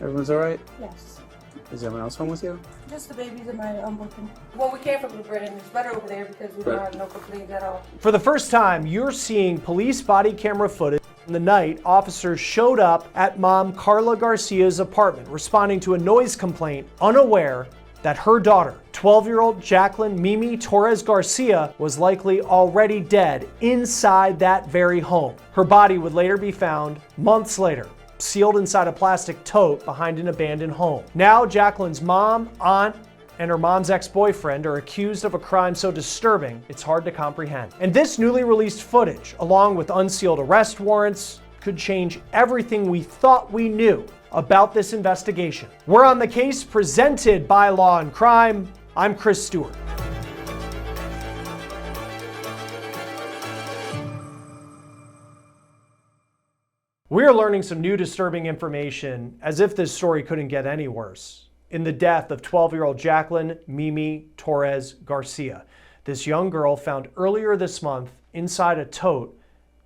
Everyone's all right? Yes. Is anyone else home with you? Just the babies and my boyfriend. Well, we came from New Britain. It's better over there because we don't have no complaints at all. For the first time, you're seeing police body camera footage. In the night, officers showed up at mom Karla Garcia's apartment, responding to a noise complaint, unaware that her daughter, 12-year-old Jacqueline Mimi Torres-Garcia, was likely already dead inside that very home. Her body would later be found months later, sealed inside a plastic tote behind an abandoned home. Now, Jacqueline's mom, aunt, and her mom's ex-boyfriend are accused of a crime so disturbing, it's hard to comprehend. And this newly released footage, along with unsealed arrest warrants, could change everything we thought we knew about this investigation. We're on the case presented by Law&Crime. I'm Stewart. We're learning some new disturbing information, as if this story couldn't get any worse, in the death of 12-year-old Jacqueline Mimi Torres-Garcia. This young girl found earlier this month inside a tote,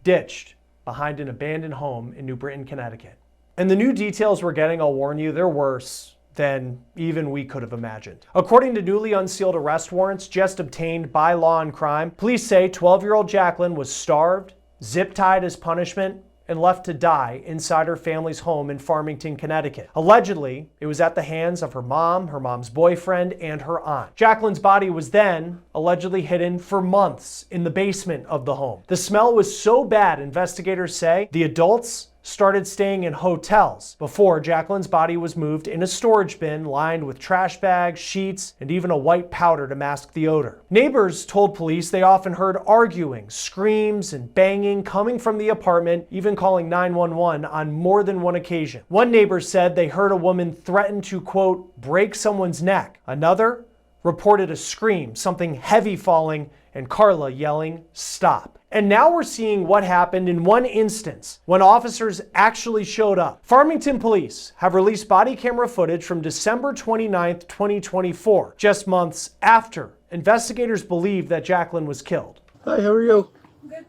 ditched behind an abandoned home in New Britain, Connecticut. And the new details we're getting, I'll warn you, they're worse than even we could have imagined. According to newly unsealed arrest warrants just obtained by Law&Crime, police say 12-year-old Jacqueline was starved, zip-tied as punishment, and left to die inside her family's home in Farmington, Connecticut. Allegedly, it was at the hands of her mom, her mom's boyfriend, and her aunt. Jacqueline's body was then allegedly hidden for months in the basement of the home. The smell was so bad, investigators say, the adults started staying in hotels before Jacqueline's body was moved in a storage bin lined with trash bags, sheets, and even a white powder to mask the odor. Neighbors told police they often heard arguing, screams, and banging coming from the apartment, even calling 911 on more than one occasion. One neighbor said they heard a woman threaten to, quote, break someone's neck. Another reported a scream, something heavy falling, and Karla yelling, stop. And now we're seeing what happened in one instance when officers actually showed up. Farmington police have released body camera footage from December 29th, 2024, just months after investigators believed that Jacqueline was killed. Hi, how are you? Good.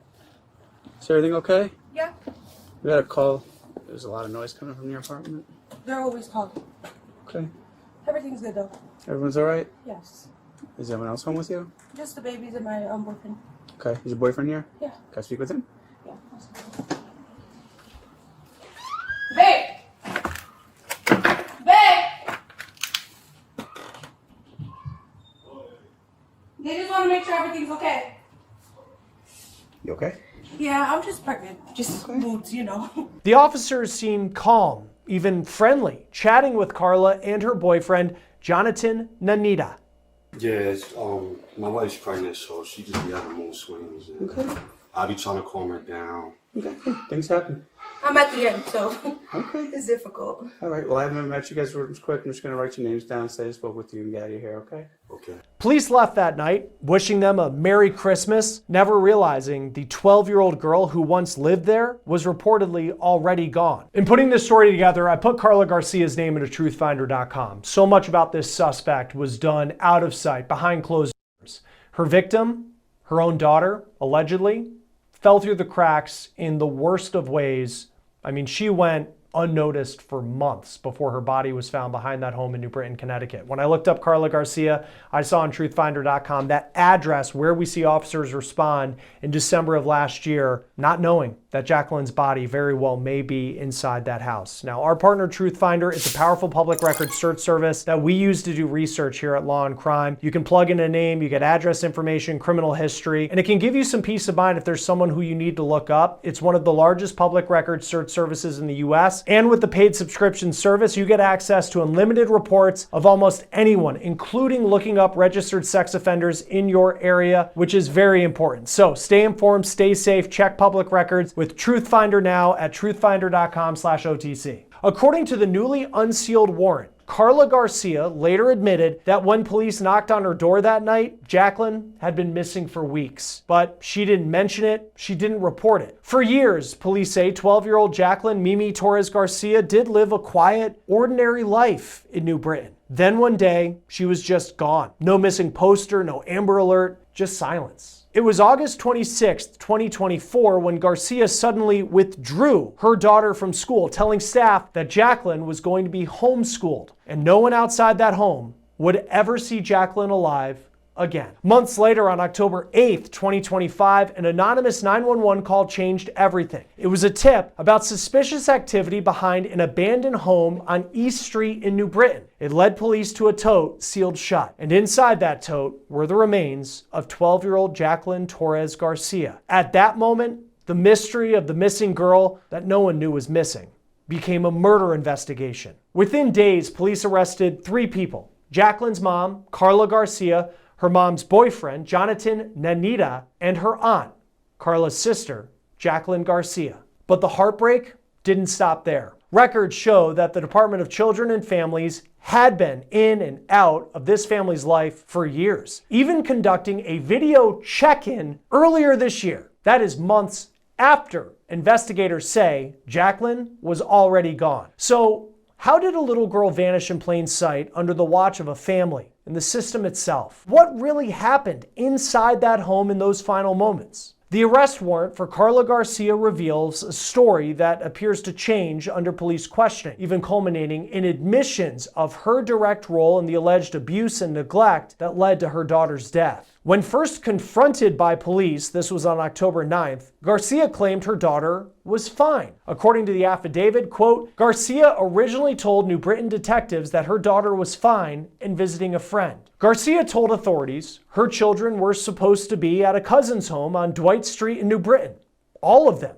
Is everything okay? Yeah. We got a call. There's a lot of noise coming from your apartment. They're always called. Okay. Everything's good though. Everyone's all right? Yes. Is anyone else home with you? Just the babies and my boyfriend. Okay. Is your boyfriend here? Yeah. Can I speak with him? Yeah. Babe! Babe! They just want to make sure everything's okay. You okay? Yeah, I'm just pregnant. Just moods, you know. The officers seemed calm, even friendly, chatting with Karla and her boyfriend, Jonatan Nanita. Yeah, my wife's pregnant, so she just be having mood swings. And Okay. I'll be trying to calm her down. Okay. Things happen. I'm at the end, so Okay. it's difficult. All right. Well, I haven't met you guys real quick. I'm just going to write your names down, say I spoke with you, and get out of here, okay? Okay. Police left that night, wishing them a Merry Christmas, never realizing the 12-year-old girl who once lived there was reportedly already gone. In putting this story together, I put Karla Garcia's name into truthfinder.com. So much about this suspect was done out of sight, behind closed doors. Her victim, her own daughter, allegedly, fell through the cracks in the worst of ways. I mean, she went unnoticed for months before her body was found behind that home in New Britain, Connecticut. When I looked up Karla Garcia, I saw on truthfinder.com that address where we see officers respond in December of last year, not knowing that Jacqueline's body very well may be inside that house. Now, our partner Truthfinder is a powerful public records search service that we use to do research here at Law&Crime. You can plug in a name, you get address information, criminal history, and it can give you some peace of mind if there's someone who you need to look up. It's one of the largest public records search services in the US. And with the paid subscription service, you get access to unlimited reports of almost anyone, including looking up registered sex offenders in your area, which is very important. So stay informed, stay safe, check public records with Truthfinder now at truthfinder.com/OTC. According to the newly unsealed warrant, Karla Garcia later admitted that when police knocked on her door that night, Jacqueline had been missing for weeks. But she didn't mention it, she didn't report it. For years, police say 12-year-old Jacqueline Mimi Torres-Garcia did live a quiet, ordinary life in New Britain. Then one day, she was just gone. No missing poster, no Amber Alert, just silence. It was August 26, 2024, when Garcia suddenly withdrew her daughter from school, telling staff that Jacqueline was going to be homeschooled, and no one outside that home would ever see Jacqueline alive again. Months later, on October 8th, 2025, an anonymous 911 call changed everything. It was a tip about suspicious activity behind an abandoned home on East Street in New Britain. It led police to a tote sealed shut, and inside that tote were the remains of 12-year-old Jacqueline Torres-Garcia. At that moment, the mystery of the missing girl that no one knew was missing became a murder investigation. Within days, police arrested 3 people: Jacqueline's mom, Karla Garcia, her mom's boyfriend, Jonatan Nanita, and her aunt, Karla's sister, Jackelyn Garcia. But the heartbreak didn't stop there. Records show that the Department of Children and Families had been in and out of this family's life for years, even conducting a video check-in earlier this year. That is months after investigators say Jacqueline was already gone. So how did a little girl vanish in plain sight under the watch of a family and the system itself? What really happened inside that home in those final moments? The arrest warrant for Karla Garcia reveals a story that appears to change under police questioning, even culminating in admissions of her direct role in the alleged abuse and neglect that led to her daughter's death. When first confronted by police, this was on October 9th, Garcia claimed her daughter was fine. According to the affidavit, quote, Garcia originally told New Britain detectives that her daughter was fine and visiting a friend. Garcia told authorities her children were supposed to be at a cousin's home on Dwight Street in New Britain. All of them.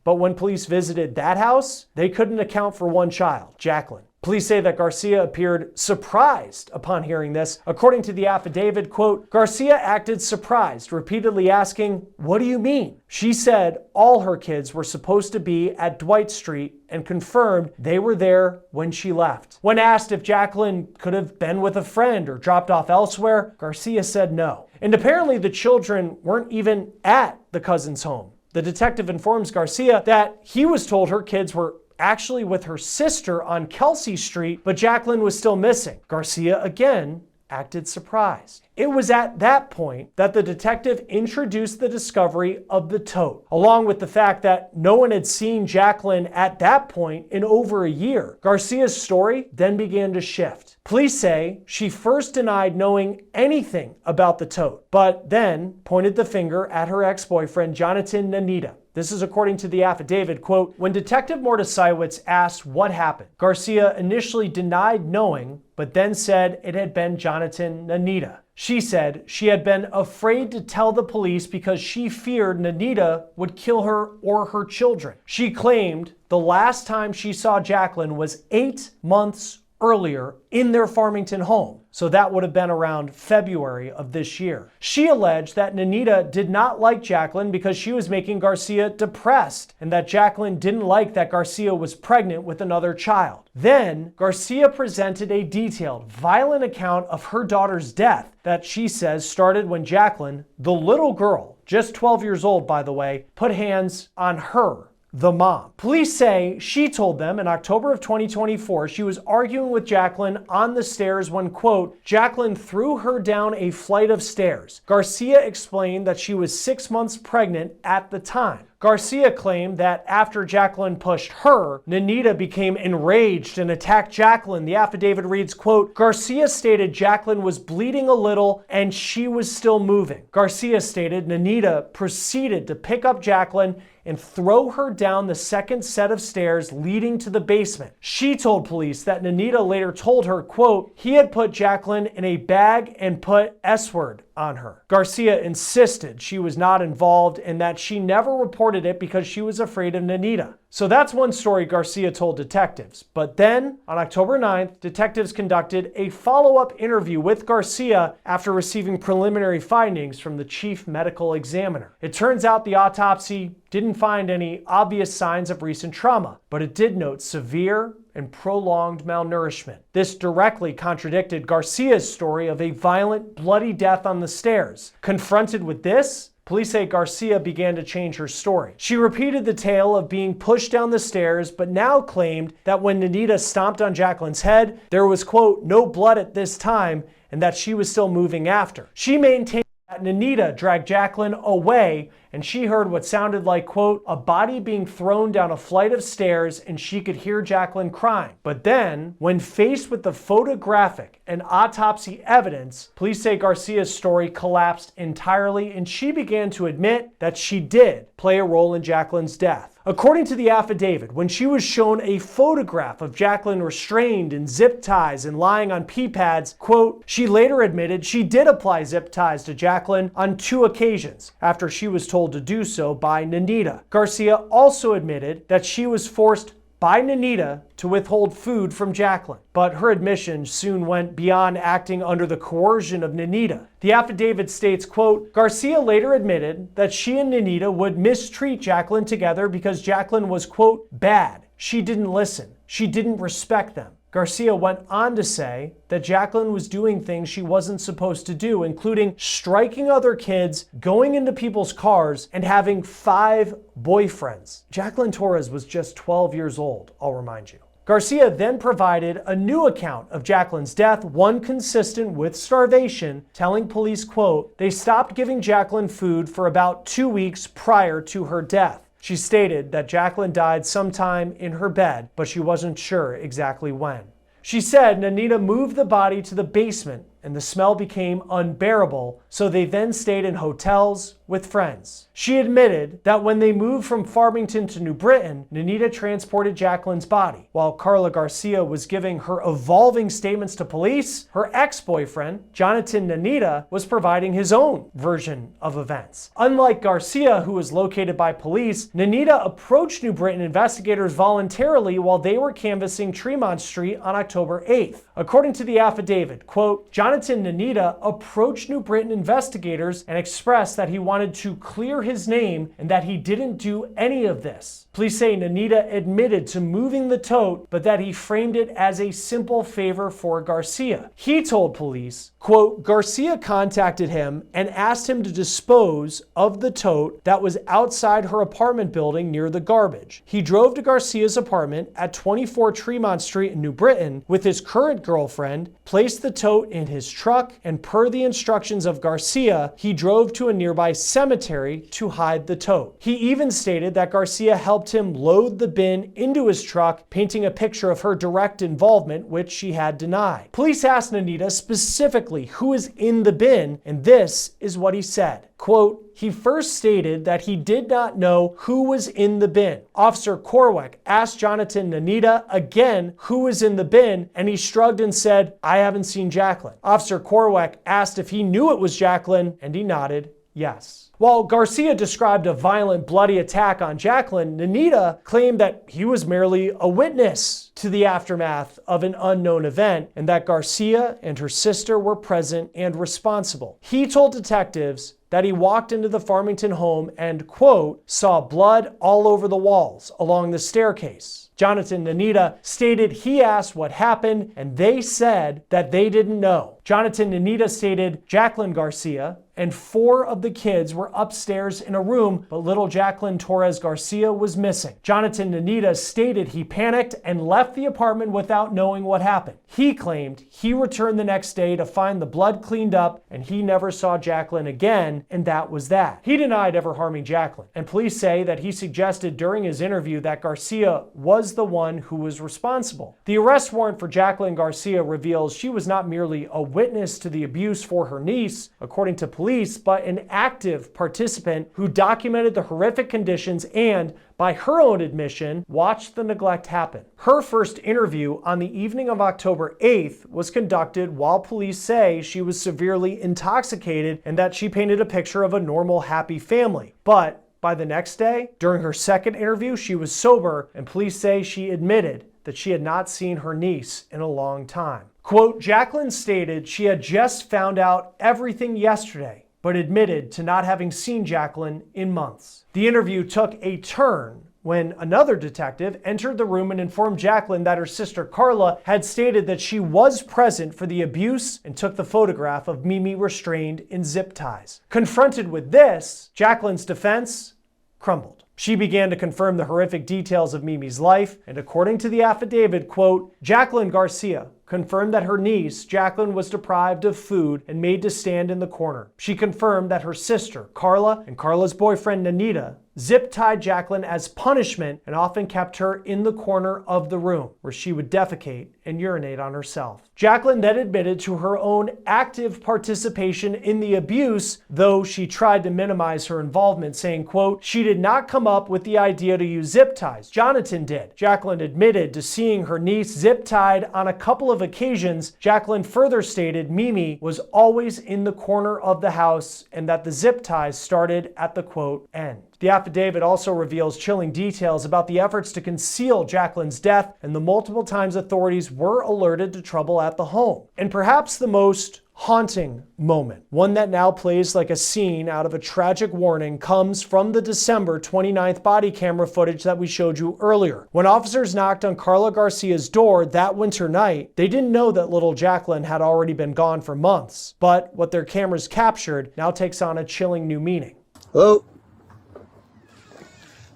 But when police visited that house, they couldn't account for one child, Jacqueline. Police say that Garcia appeared surprised upon hearing this. According to the affidavit, quote, Garcia acted surprised, repeatedly asking, "What do you mean?" She said all her kids were supposed to be at Dwight Street and confirmed they were there when she left. When asked if Jacqueline could have been with a friend or dropped off elsewhere, Garcia said no. And apparently the children weren't even at the cousin's home. The detective informs Garcia that he was told her kids were actually with her sister on Kelsey Street, but Jacqueline was still missing. Garcia again acted surprised. It was at that point that the detective introduced the discovery of the tote, along with the fact that no one had seen Jacqueline at that point in over a year. Garcia's story then began to shift. Police say she first denied knowing anything about the tote, but then pointed the finger at her ex-boyfriend, Jonatan Nanita. This is according to the affidavit, quote, when Detective Mordasiewicz asked what happened, Garcia initially denied knowing, but then said it had been Jonatan Nanita. She said she had been afraid to tell the police because she feared Nanita would kill her or her children. She claimed the last time she saw Jacqueline was 8 months earlier in their Farmington home. So that would have been around February of this year. She alleged that Nanita did not like Jacqueline because she was making Garcia depressed, and that Jacqueline didn't like that Garcia was pregnant with another child. Then Garcia presented a detailed, violent account of her daughter's death that she says started when Jacqueline, the little girl, just 12 years old by the way, put hands on her, the mom. Police say she told them in October of 2024 she was arguing with Jacqueline on the stairs when, quote, Jacqueline threw her down a flight of stairs. Garcia explained that she was 6 months pregnant at the time. Garcia claimed that after Jacqueline pushed her, Nanita became enraged and attacked Jacqueline. The affidavit reads, quote, Garcia stated Jacqueline was bleeding a little and she was still moving. Garcia stated Nanita proceeded to pick up Jacqueline and throw her down the second set of stairs leading to the basement. She told police that Nanita later told her, quote, he had put Jacqueline in a bag and put S-word on her. Garcia insisted she was not involved and that she never reported it because she was afraid of Nanita. So that's one story Garcia told detectives. But then, on October 9th, detectives conducted a follow-up interview with Garcia after receiving preliminary findings from the chief medical examiner. It turns out the autopsy didn't find any obvious signs of recent trauma, but it did note severe and prolonged malnourishment. This directly contradicted Garcia's story of a violent, bloody death on the stairs. Confronted with this, police say Garcia began to change her story. She repeated the tale of being pushed down the stairs, but now claimed that when Nanita stomped on Jacqueline's head, there was, quote, no blood at this time, and that she was still moving after. She maintained Nanita dragged Jacqueline away and she heard what sounded like, quote, a body being thrown down a flight of stairs and she could hear Jacqueline crying. But then, when faced with the photographic and autopsy evidence, police say Garcia's story collapsed entirely and she began to admit that she did play a role in Jacqueline's death. According to the affidavit, when she was shown a photograph of Jacqueline restrained in zip ties and lying on pee pads, quote, she later admitted she did apply zip ties to Jacqueline on 2 occasions after she was told to do so by Nanita. Garcia also admitted that she was forced by Nanita to withhold food from Jacqueline, but her admission soon went beyond acting under the coercion of Nanita. The affidavit states, quote, Garcia later admitted that she and Nanita would mistreat Jacqueline together because Jacqueline was, quote, bad. She didn't listen. She didn't respect them. Garcia went on to say that Jacqueline was doing things she wasn't supposed to do, including striking other kids, going into people's cars, and having 5 boyfriends. Jacqueline Torres was just 12 years old, I'll remind you. Garcia then provided a new account of Jacqueline's death, one consistent with starvation, telling police, quote, they stopped giving Jacqueline food for about 2 weeks prior to her death. She stated that Jacqueline died sometime in her bed, but she wasn't sure exactly when. She said Nanita moved the body to the basement and the smell became unbearable, so they then stayed in hotels with friends. She admitted that when they moved from Farmington to New Britain, Nanita transported Jacqueline's body. While Karla Garcia was giving her evolving statements to police, her ex-boyfriend, Jonatan Nanita, was providing his own version of events. Unlike Garcia, who was located by police, Nanita approached New Britain investigators voluntarily while they were canvassing Tremont Street on October 8th. According to the affidavit, quote, Jonatan Nanita approached New Britain investigators and expressed that he wanted to clear his name and that he didn't do any of this. Police say Nanita admitted to moving the tote, but that he framed it as a simple favor for Garcia. He told police, quote, Garcia contacted him and asked him to dispose of the tote that was outside her apartment building near the garbage. He drove to Garcia's apartment at 24 Tremont Street in New Britain with his current girlfriend, placed the tote in his truck, and per the instructions of Garcia, he drove to a nearby cemetery to hide the tote. He even stated that Garcia helped him load the bin into his truck, painting a picture of her direct involvement, which she had denied. Police asked Nanita specifically who is in the bin, and this is what he said. Quote, he first stated that he did not know who was in the bin. Officer Corwick asked Jonatan Nanita again who was in the bin, and he shrugged and said, I haven't seen Jacqueline. Officer Corwick asked if he knew it was Jacqueline, and he nodded yes. While Garcia described a violent, bloody attack on Jacqueline, Nanita claimed that he was merely a witness to the aftermath of an unknown event and that Garcia and her sister were present and responsible. He told detectives that he walked into the Farmington home and, quote, saw blood all over the walls along the staircase. Jonatan Nanita stated he asked what happened and they said that they didn't know. Jonatan Nanita stated Jackelyn Garcia and 4 of the kids were upstairs in a room, but little Jacqueline Torres-Garcia was missing. Jonatan Nanita stated he panicked and left the apartment without knowing what happened. He claimed he returned the next day to find the blood cleaned up and he never saw Jacqueline again, and that was that. He denied ever harming Jacqueline, and police say that he suggested during his interview that Garcia was the one who was responsible. The arrest warrant for Jackelyn Garcia reveals she was not merely a witness to the abuse for her niece, according to police, but an active participant who documented the horrific conditions and, by her own admission, watched the neglect happen. Her first interview on the evening of October 8th was conducted while police say she was severely intoxicated and that she painted a picture of a normal, happy family. But by the next day, during her second interview, she was sober, and police say she admitted that she had not seen her niece in a long time. Quote, Jacqueline stated she had just found out everything yesterday, but admitted to not having seen Jacqueline in months. The interview took a turn when another detective entered the room and informed Jacqueline that her sister Karla had stated that she was present for the abuse and took the photograph of Mimi restrained in zip ties. Confronted with this, Jacqueline's defense crumbled. She began to confirm the horrific details of Mimi's life, and according to the affidavit, quote, Jackelyn Garcia confirmed that her niece, Jacqueline, was deprived of food and made to stand in the corner. She confirmed that her sister, Karla, and Karla's boyfriend, Nanita, zip-tied Jacqueline as punishment and often kept her in the corner of the room where she would defecate and urinate on herself. Jacqueline then admitted to her own active participation in the abuse, though she tried to minimize her involvement, saying, quote, she did not come up with the idea to use zip ties. Jonatan did. Jacqueline admitted to seeing her niece zip-tied on a couple of occasions. Jacqueline further stated Mimi was always in the corner of the house and that the zip ties started at the, quote, end. The affidavit also reveals chilling details about the efforts to conceal Jacqueline's death and the multiple times authorities were alerted to trouble at the home. And perhaps the most haunting moment, one that now plays like a scene out of a tragic warning, comes from the December 29th body camera footage that we showed you earlier. When officers knocked on Karla Garcia's door that winter night, they didn't know that little Jacqueline had already been gone for months. But what their cameras captured now takes on a chilling new meaning. Hello?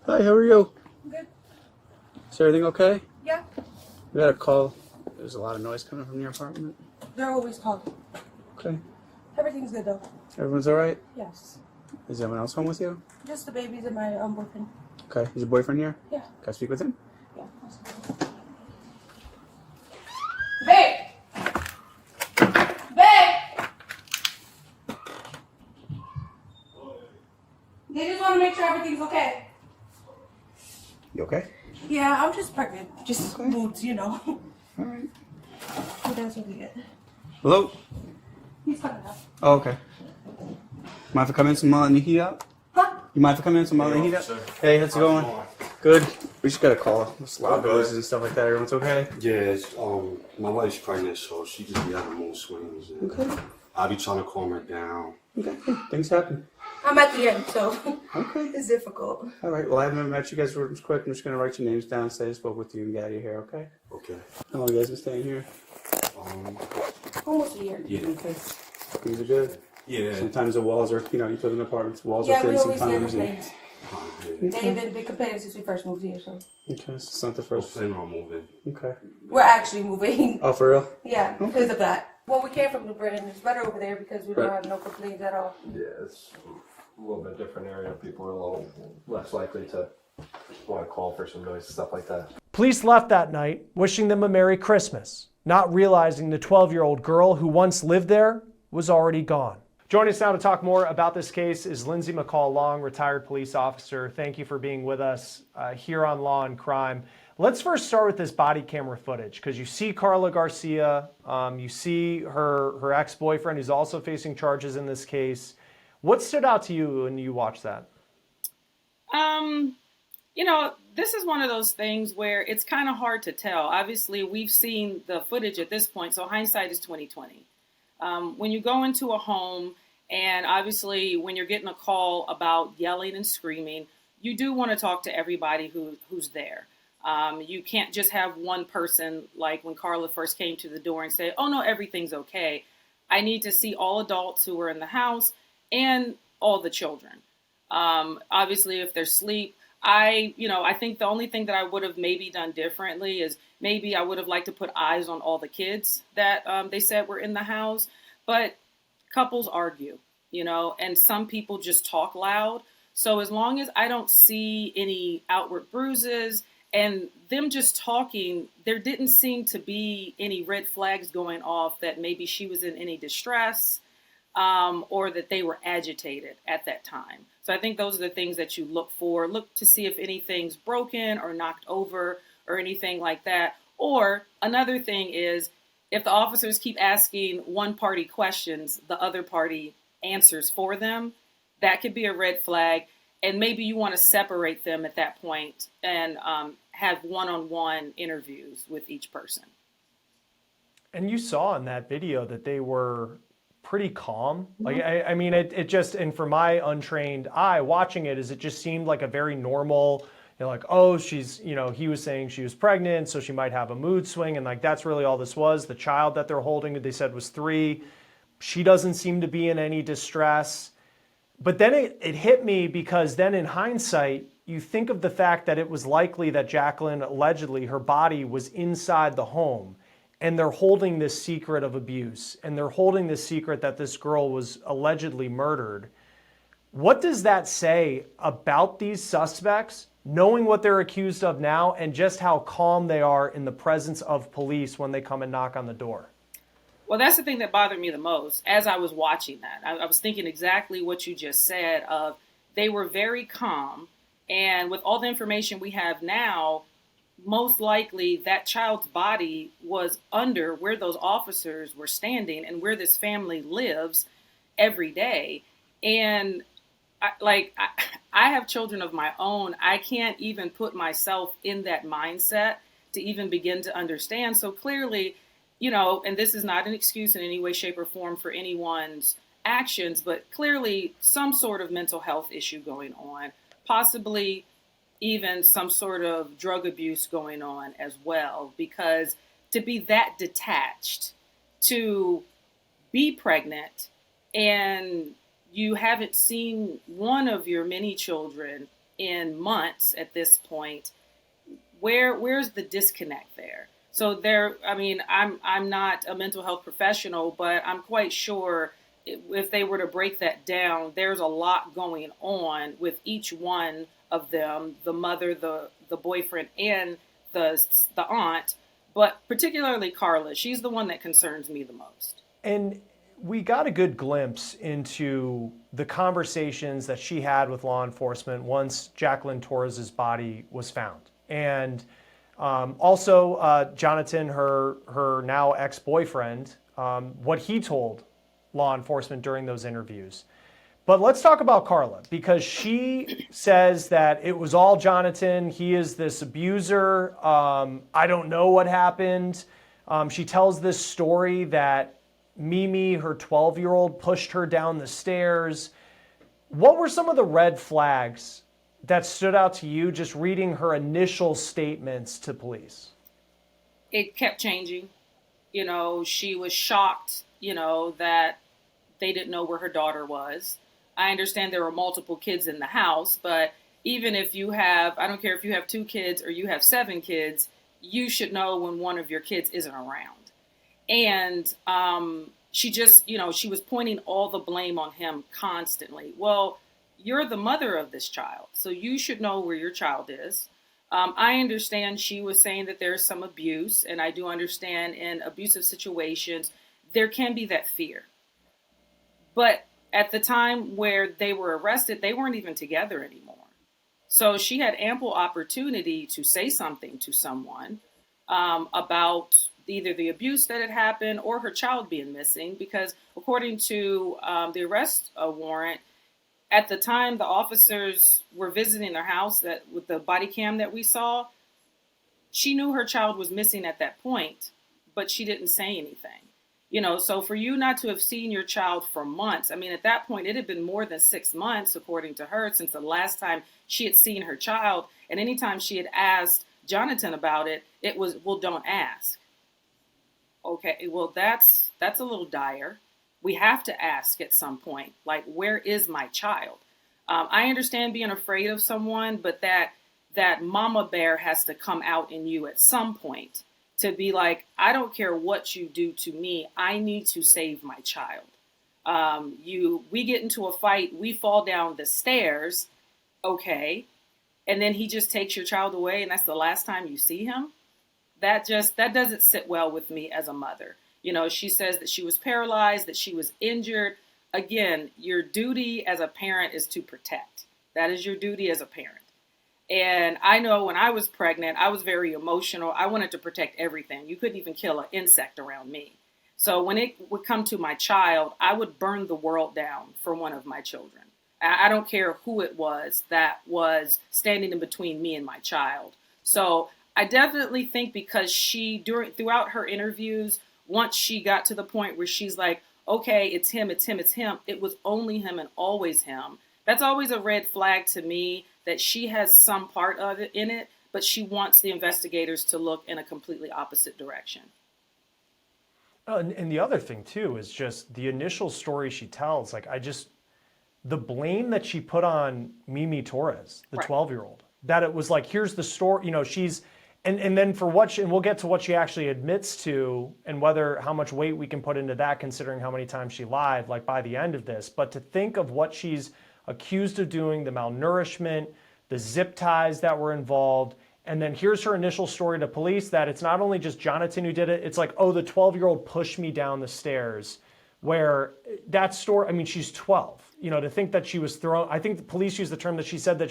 Hi, how are you? Good. Is everything okay? Yeah. We got a call. There's a lot of noise coming from your apartment. They're always calling. Okay. Everything's good though. Everyone's all right? Yes. Is anyone else home with you? Just the babies and my boyfriend. Okay. Is your boyfriend here? Yeah. Can I speak with him? Yeah. Babe! Babe! They just want to make sure everything's okay. You okay? Yeah, I'm just pregnant. Just Okay. moved, you know. All right. But that's what we get. Hello? He's coming up. Oh, okay. Mind if I come in some while the heat up? Huh? You mind if I come in some while the heat up? Hey, how's it going? Good. We just got a call. There's a lot of noises and stuff like that. Everyone's okay? Yeah, it's, my wife's pregnant, so she just be having mood swings. And Okay. I be trying to calm her down. Okay. Things happen. I'm at the end, so Okay. it's difficult. All right. Well, I haven't met you guys real quick. I'm just going to write your names down, say I spoke with you, and get out of here, okay? Okay. How long you guys been staying here? Almost a year. Yeah. Okay. Things are good. Yeah. Sometimes the walls are, you live in apartments, walls are Yeah, thin we always hear sometimes. complaints. Yeah. They've been complaining since we first moved here, so Okay, so it's not the We're first. planning on moving. Okay. we're actually moving. Oh, for real? Yeah, because of that. Well, we came from New Britain. It's better over there because we don't Right. have no complaints at all. Yeah, it's a little bit different area. People are a little less likely to want to call for some noise, stuff like that. Police left that night, wishing them a Merry Christmas, not realizing the 12-year-old girl who once lived there was already gone. Joining us now to talk more about this case is Lindsay McCall-Long, retired police officer. Thank you for being with us here on Law and Crime. Let's first start with this body camera footage, because you see Karla Garcia, you see her ex-boyfriend who's also facing charges in this case. What stood out to you when you watched that? This is one of those things where it's kind of hard to tell. Obviously, we've seen the footage at this point, so hindsight is 2020. When you go into a home, and obviously when you're getting a call about yelling and screaming, you do want to talk to everybody who's there. You can't just have one person, like when Karla first came to the door and say, oh no, everything's okay. I need to see all adults who are in the house and all the children. Obviously, if they're asleep, I think the only thing that I would have maybe done differently is maybe I would have liked to put eyes on all the kids that they said were in the house. But couples argue, and some people just talk loud. So as long as I don't see any outward bruises and them just talking, there didn't seem to be any red flags going off that maybe she was in any distress or that they were agitated at that time. So I think those are the things that you look for. Look to see if anything's broken or knocked over or anything like that. Or another thing is, if the officers keep asking one party questions, the other party answers for them, that could be a red flag. And maybe you want to separate them at that point and have one-on-one interviews with each person. And you saw in that video that they were pretty calm. Like, I mean, it just, and for my untrained eye watching it, it just seemed like a very normal, like, oh, she's, he was saying she was pregnant, so she might have a mood swing. And like, that's really all this was. The child that they're holding, they said was 3. She doesn't seem to be in any distress. But then it hit me because then in hindsight, you think of the fact that it was likely that Jacqueline, allegedly, her body was inside the home, and they're holding this secret of abuse, and they're holding this secret that this girl was allegedly murdered. What does that say about these suspects, knowing what they're accused of now, and just how calm they are in the presence of police when they come and knock on the door? Well, that's the thing that bothered me the most as I was watching that. I was thinking exactly what you just said of they were very calm. And with all the information we have now, most likely that child's body was under where those officers were standing and where this family lives every day. And I have children of my own. I can't even put myself in that mindset to even begin to understand. So clearly, you know, and this is not an excuse in any way, shape, or form for anyone's actions, but clearly some sort of mental health issue going on, possibly even some sort of drug abuse going on as well, because to be that detached, to be pregnant, and you haven't seen one of your many children in months at this point, where's the disconnect there? So I'm not a mental health professional, but I'm quite sure if they were to break that down, there's a lot going on with each one of them, the mother, the boyfriend, and the aunt, but particularly Karla. She's the one that concerns me the most. And we got a good glimpse into the conversations that she had with law enforcement once Jacqueline Torres' body was found. And also Jonatan, her now ex-boyfriend, what he told law enforcement during those interviews. But let's talk about Karla, because she says that it was all Jonatan. He is this abuser. I don't know what happened. She tells this story that Mimi, her 12-year-old, pushed her down the stairs. What were some of the red flags that stood out to you just reading her initial statements to police? It kept changing. You know, she was shocked, you know, that they didn't know where her daughter was. I understand there were multiple kids in the house, but even if you have, I don't care if you have 2 kids or you have 7 kids, you should know when one of your kids isn't around. And she just, you know, she was pointing all the blame on him constantly. Well, you're the mother of this child, so you should know where your child is. I understand she was saying that there's some abuse, and I do understand in abusive situations, there can be that fear. But at the time where they were arrested, they weren't even together anymore. So she had ample opportunity to say something to someone about either the abuse that had happened or her child being missing, because according to the arrest warrant, at the time the officers were visiting their house that with the body cam that we saw, she knew her child was missing at that point, but she didn't say anything. You know, so for you not to have seen your child for months, I mean, at that point, it had been more than 6 months, according to her, since the last time she had seen her child. And anytime she had asked Jonatan about it, it was, well, don't ask. Okay, well, that's a little dire. We have to ask at some point, like, where is my child? I understand being afraid of someone, but that mama bear has to come out in you at some point to be like, I don't care what you do to me. I need to save my child. We get into a fight. We fall down the stairs. Okay. And then he just takes your child away. And that's the last time you see him. That doesn't sit well with me as a mother. You know, she says that she was paralyzed, that she was injured. Again, your duty as a parent is to protect. That is your duty as a parent. And I know when I was pregnant, I was very emotional. I wanted to protect everything. You couldn't even kill an insect around me. So when it would come to my child, I would burn the world down for one of my children. I don't care who it was that was standing in between me and my child. So I definitely think because throughout her interviews, once she got to the point where she's like, okay, it's him, it was only him and always him. That's always a red flag to me, that she has some part of it in it, but she wants the investigators to look in a completely opposite direction. And the other thing too is just the initial story she tells. Like, the blame that she put on Mimi Torres, the 12-year-old, that it was like, here's the story, you know, she's, and then for what she, and we'll get to what she actually admits to and whether, how much weight we can put into that considering how many times she lied, like by the end of this, but to think of what she's accused of doing, the malnourishment, the zip ties that were involved, and then here's her initial story to police that it's not only just Jonatan who did it, it's like, oh, the 12-year-old pushed me down the stairs, where that story, I mean, she's 12. You know, to think that she was thrown, I think the police used the term that she said that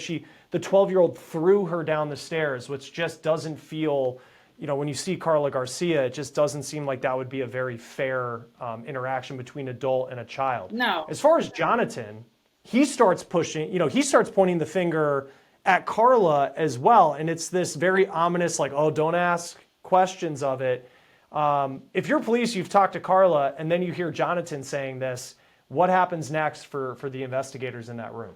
the 12-year-old threw her down the stairs, which just doesn't feel, you know, when you see Karla Garcia, it just doesn't seem like that would be a very fair interaction between adult and a child. No. As far as Jonatan, he starts pushing, you know, he starts pointing the finger at Karla as well. And it's this very ominous, like, oh, don't ask questions of it. If you're police, you've talked to Karla, and then you hear Jonatan saying this, what happens next for the investigators in that room?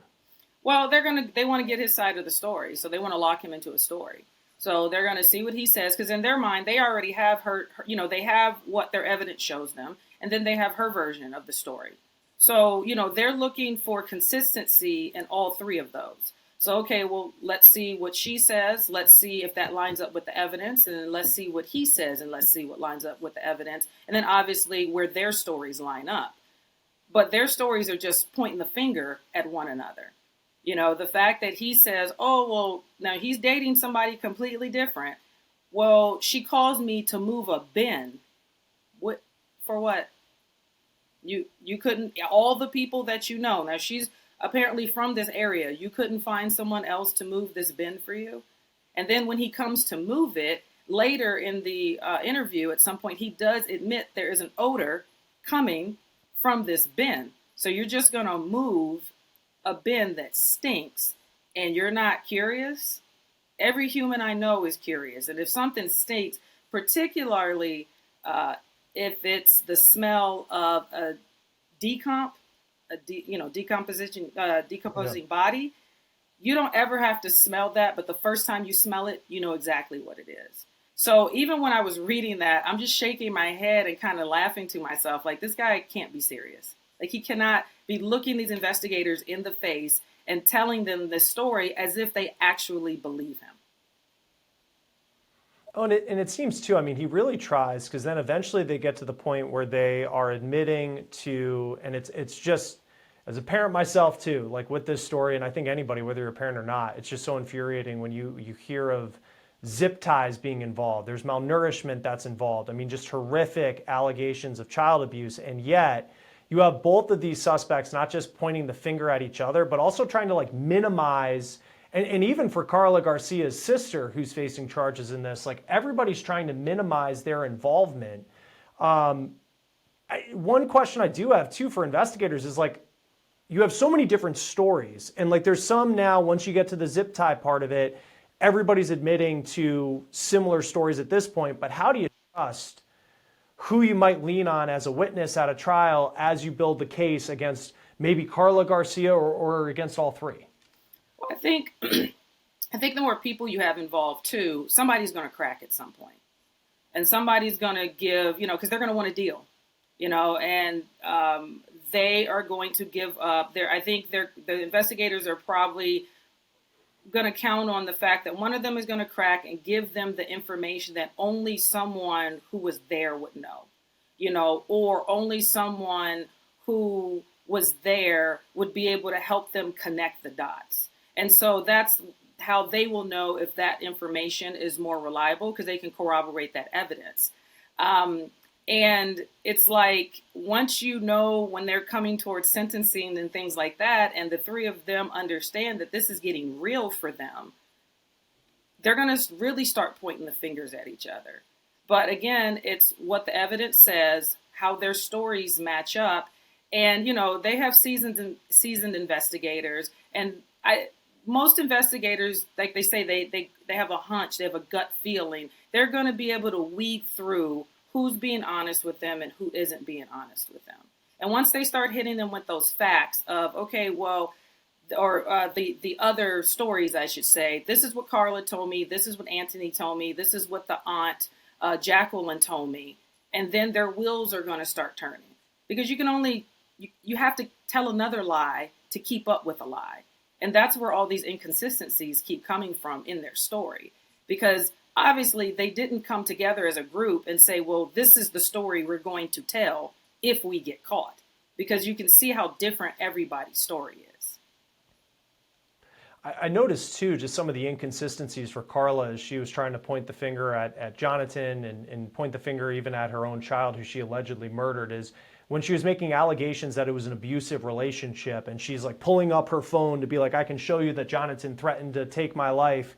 Well, they want to get his side of the story, so they want to lock him into a story. So they're going to see what he says, because in their mind, they already have her, you know, they have what their evidence shows them, and then they have her version of the story. So, you know, they're looking for consistency in all three of those. So, okay, well, let's see what she says. Let's see if that lines up with the evidence, and then let's see what he says, and let's see what lines up with the evidence. And then obviously where their stories line up. But their stories are just pointing the finger at one another. You know, the fact that he says, oh, well, now he's dating somebody completely different. Well, she calls me to move a bin. What, for what? You couldn't, all the people that you know, now she's apparently from this area, you couldn't find someone else to move this bin for you? And then when he comes to move it, later in the interview, at some point, he does admit there is an odor coming from this bin. So you're just going to move a bin that stinks and you're not curious? Every human I know is curious. And if something stinks, particularly if it's the smell of a decomposing body, you don't ever have to smell that. But the first time you smell it, you know exactly what it is. So even when I was reading that, I'm just shaking my head and kind of laughing to myself, like, this guy can't be serious. Like, he cannot be looking these investigators in the face and telling them this story as if they actually believe him. Oh, and it seems too, I mean, he really tries, because then eventually they get to the point where they are admitting to, and it's just, as a parent myself too, like with this story, and I think anybody, whether you're a parent or not, it's just so infuriating when you hear of zip ties being involved. There's malnourishment that's involved. I mean, just horrific allegations of child abuse. And yet you have both of these suspects not just pointing the finger at each other, but also trying to like minimize, and even for Karla Garcia's sister, who's facing charges in this, like everybody's trying to minimize their involvement. One question I do have too for investigators is like, you have so many different stories, and like there's some now, once you get to the zip tie part of it, everybody's admitting to similar stories at this point, but how do you trust who you might lean on as a witness at a trial as you build the case against maybe Karla Garcia or against all three? Well, I think the more people you have involved too, somebody's going to crack at some point. And somebody's going to give, because they're going to want a deal, and they are going to give up I think the investigators are probably going to count on the fact that one of them is going to crack and give them the information that only someone who was there would know, or only someone who was there would be able to help them connect the dots. And so that's how they will know if that information is more reliable, because they can corroborate that evidence. And it's like, once when they're coming towards sentencing and things like that, and the three of them understand that this is getting real for them, they're going to really start pointing the fingers at each other. But again, it's what the evidence says, how their stories match up. And, they have seasoned investigators. And most investigators, like they say, they have a hunch, they have a gut feeling. They're going to be able to weed through who's being honest with them and who isn't being honest with them. And once they start hitting them with those facts of, okay, well, or the other stories, I should say, this is what Karla told me, this is what Anthony told me, this is what the aunt Jacqueline told me, and then their wheels are going to start turning. Because you can only, you have to tell another lie to keep up with a lie. And that's where all these inconsistencies keep coming from in their story. Because obviously they didn't come together as a group and say, well, this is the story we're going to tell if we get caught. Because you can see how different everybody's story is. I noticed too, just some of the inconsistencies for Karla as she was trying to point the finger at Jonatan and point the finger even at her own child who she allegedly murdered, is when she was making allegations that it was an abusive relationship, and she's like pulling up her phone to be like, I can show you that Jonatan threatened to take my life.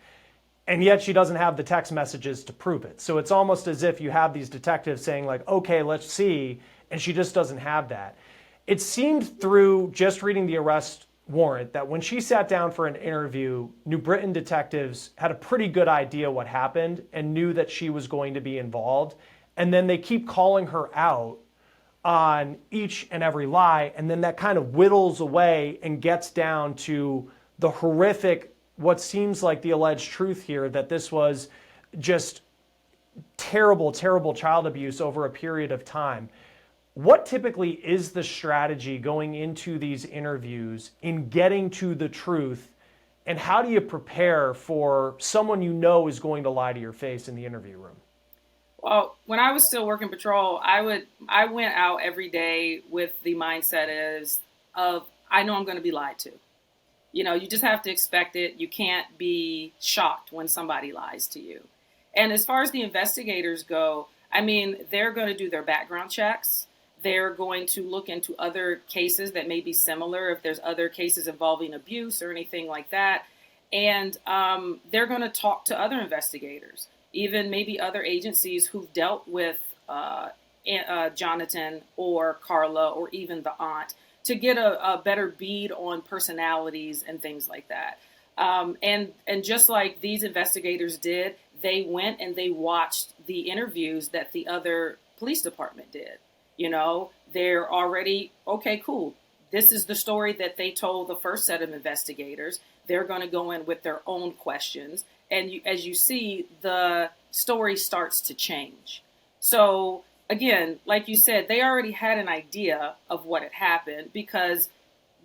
And yet she doesn't have the text messages to prove it. So it's almost as if you have these detectives saying like, okay, let's see. And she just doesn't have that. It seemed through just reading the arrest warrant that when she sat down for an interview, New Britain detectives had a pretty good idea what happened and knew that she was going to be involved. And then they keep calling her out on each and every lie. And then that kind of whittles away and gets down to the horrific, what seems like the alleged truth here, that this was just terrible, terrible child abuse over a period of time. What typically is the strategy going into these interviews in getting to the truth? And how do you prepare for someone you know is going to lie to your face in the interview room? Well, when I was still working patrol, I went out every day with the mindset of I know I'm going to be lied to. You know, you just have to expect it. You can't be shocked when somebody lies to you. And as far as the investigators go, I mean, they're going to do their background checks. They're going to look into other cases that may be similar, if there's other cases involving abuse or anything like that. And they're going to talk to other investigators, even maybe other agencies who've dealt with Jonatan or Karla or even the aunt, to get a better bead on personalities and things like that. And just like these investigators did, they went and they watched the interviews that the other police department did. You know, they're already, okay, cool. This is the story that they told the first set of investigators. They're going to go in with their own questions. And as you see, the story starts to change. So again, like you said, they already had an idea of what had happened because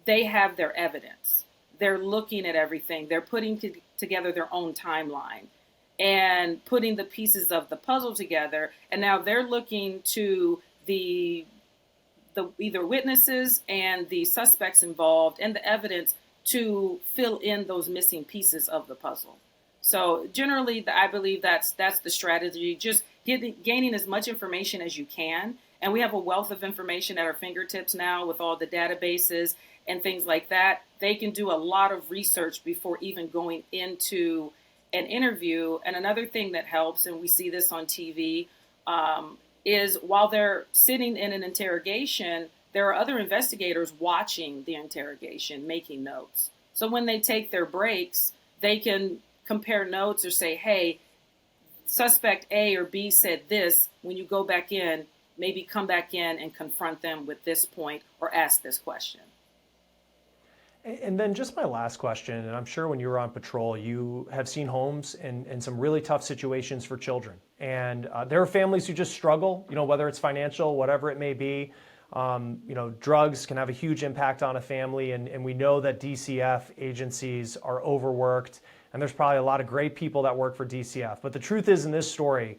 they have their evidence. They're looking at everything. They're putting together their own timeline and putting the pieces of the puzzle together. And now they're looking to the either witnesses and the suspects involved and the evidence to fill in those missing pieces of the puzzle. So generally, I believe that's the strategy, just gaining as much information as you can. And we have a wealth of information at our fingertips now with all the databases and things like that. They can do a lot of research before even going into an interview. And another thing that helps, and we see this on TV, is while they're sitting in an interrogation, there are other investigators watching the interrogation, making notes. So when they take their breaks, they can compare notes or say, hey, suspect A or B said this. When you go back in, maybe come back in and confront them with this point or ask this question. And then just my last question, and I'm sure when you were on patrol, you have seen homes and some really tough situations for children. And there are families who just struggle, you know, whether it's financial, whatever it may be. You know, drugs can have a huge impact on a family. And we know that DCF agencies are overworked. And there's probably a lot of great people that work for DCF. But the truth is, in this story,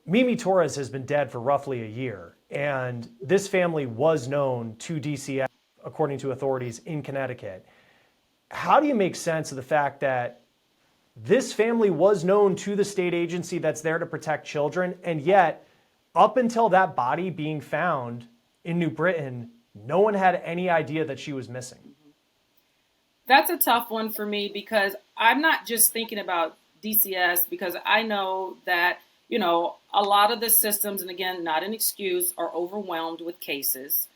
Mimi Torres has been dead for roughly a year. And this family was known to DCF, according to authorities in Connecticut. How do you make sense of the fact that this family was known to the state agency that's there to protect children, and yet up until that body being found in New Britain, no one had any idea that she was missing? That's a tough one for me because I'm not just thinking about DCS, because I know that, you know, a lot of the systems, and again, not an excuse, are overwhelmed with cases.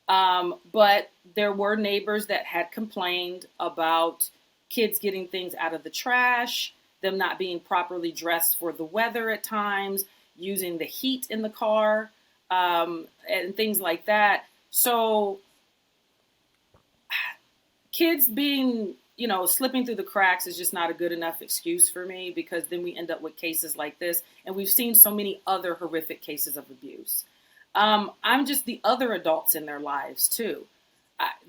But there were neighbors that had complained about kids getting things out of the trash, them not being properly dressed for the weather at times, using the heat in the car, and things like that. So kids being, you know, slipping through the cracks is just not a good enough excuse for me, because then we end up with cases like this. And we've seen so many other horrific cases of abuse. I'm just the other adults in their lives too.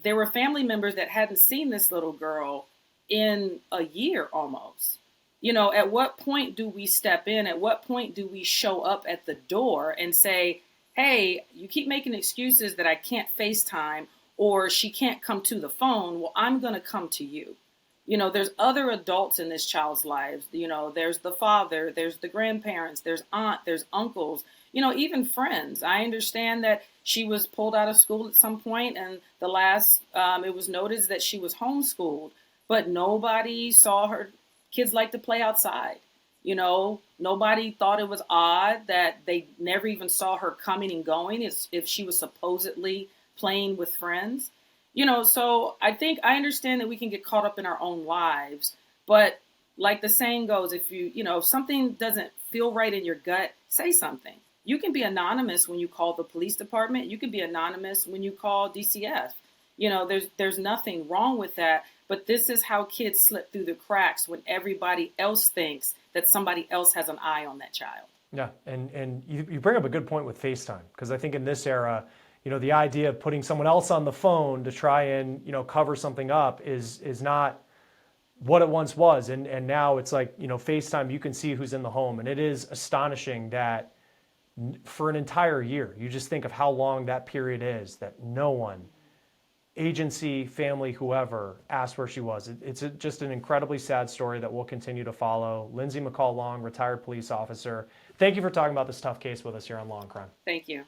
there were family members that hadn't seen this little girl in a year almost. You know, at what point do we step in? At what point do we show up at the door and say, hey, you keep making excuses that I can't FaceTime or she can't come to the phone. Well, I'm going to come to you. You know, there's other adults in this child's lives. You know, there's the father, there's the grandparents, there's aunt, there's uncles, you know, even friends. I understand that she was pulled out of school at some point, and the last, it was noticed that she was homeschooled, but nobody saw her. Kids like to play outside. You know, nobody thought it was odd that they never even saw her coming and going if she was supposedly playing with friends. You know, so I understand that we can get caught up in our own lives, but like the saying goes, if something doesn't feel right in your gut, say something. You can be anonymous when you call the police department. You can be anonymous when you call DCF. You know, there's nothing wrong with that, but this is how kids slip through the cracks when everybody else thinks that somebody else has an eye on that child. Yeah, and you bring up a good point with FaceTime, because I think in this era, you know, the idea of putting someone else on the phone to try and, you know, cover something up is not what it once was. And now it's like, you know, FaceTime, you can see who's in the home. And it is astonishing that for an entire year, you just think of how long that period is, that no one, agency, family, whoever, asked where she was. It's just an incredibly sad story that we'll continue to follow. Lindsay McCall Long, retired police officer. Thank you for talking about this tough case with us here on Law and Crime. Thank you.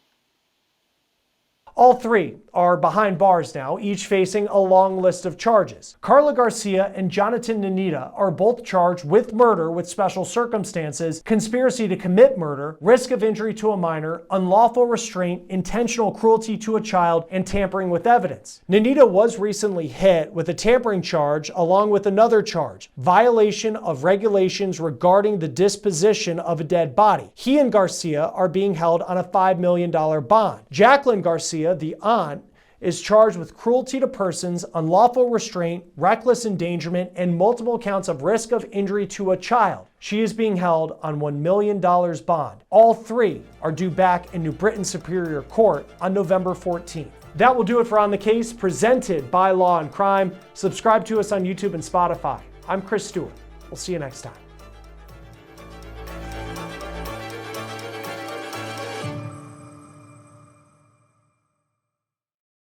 All three are behind bars now, each facing a long list of charges. Karla Garcia and Jonatan Nanita are both charged with murder with special circumstances, conspiracy to commit murder, risk of injury to a minor, unlawful restraint, intentional cruelty to a child, and tampering with evidence. Nanita was recently hit with a tampering charge along with another charge, violation of regulations regarding the disposition of a dead body. He and Garcia are being held on a $5 million bond. Jacqueline Garcia, the aunt, is charged with cruelty to persons, unlawful restraint, reckless endangerment, and multiple counts of risk of injury to a child. She is being held on $1 million bond. All three are due back in New Britain Superior Court on November 14th. That will do it for On the Case, presented by Law and Crime. Subscribe to us on YouTube and Spotify. I'm Chris Stewart. We'll see you next time.